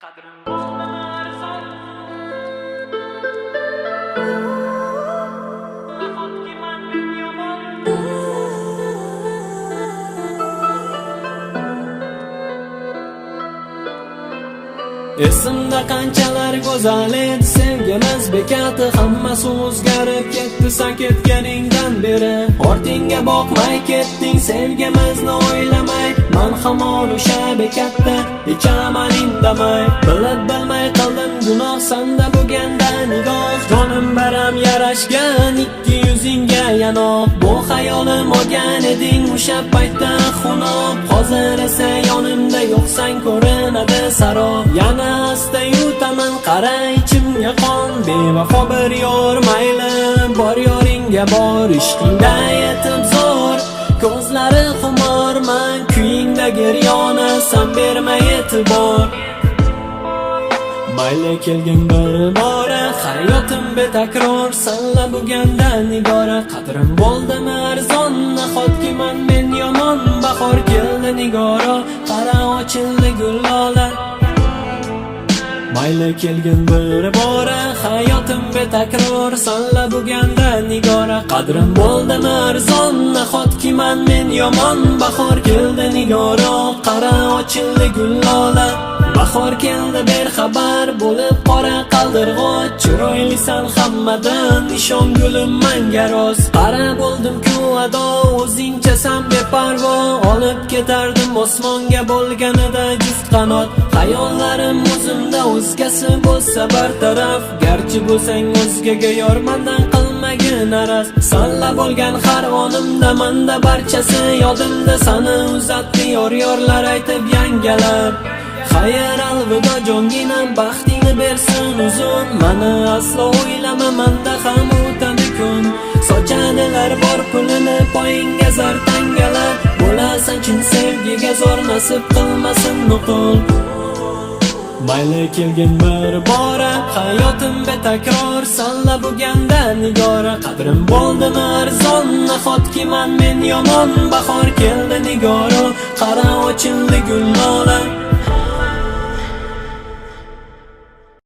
Qadrim bo'lmar son nahotki men yomon Esimda qanchalar go'zal edi sevgimiz bekati hammasi o'zgarib ketdi sen ketganingdan beri ortingga boqmay ketding sevgimizni o'ylamay men hamon o'sha bekatda ichaman indamay bilib bilmay qildim gunoh senda bo'lganda nigoh jonim baram yarashgan ikki yuzingga yanoq bu xayolim olgan eding o'sha paytda xunob hozir esa yonimda yo'qsan ko'rinadi sarob yana asta yutaman qara ichimga qon bevafo bir yor mayli bor yoringga bor ishqingda yetib zo'r ko'zlari xumorman kuyingda giryona san berma e'tibor mayli kelgin bir bora hayotim betakror sanla bo'lganda nigora qadrim bo'ldimi arzon nahotki men yomon bahor keldi nigora qara ochildi gullolar mayli kelgin bir bora hayotim betakror sanla bo'lganda nigora qadrim bo'ldimi arzon nahotki men yomon bahor keldi nigora qara ochildi gullolar bahor keldi berxabar bo'lib qora qaldirg'och chiroylisan hammadan nishon gulim manga rost qara bo'ldim-ku ado o'zingchasan beparvo olib ketardim osmonga bo'lganida juft qanot xayollarim o'zimda o'zgasi bo'lsa bartaraf garchi bo'lsang o'zgaga yor mendan qilmagin araz sanla bo'lgan har onimda menda barchasi yodimda sani uzatdi yorlar aytib yangalab xayr alvido jonginam baxtingni bersin uzun mani aslo o'ylama menda ham o'tadi kun sochadilar bor pulini poyingga zar tangalar bo'lasan chin sevgiga zo'r nasib qilmasin nuqul mayli kelgin bir bora hayotim betakror sanla bo'lganda nigora qadrim bo'ldimi arzon nahotki men yomon bahor keldi nigora qara ochildi gullolar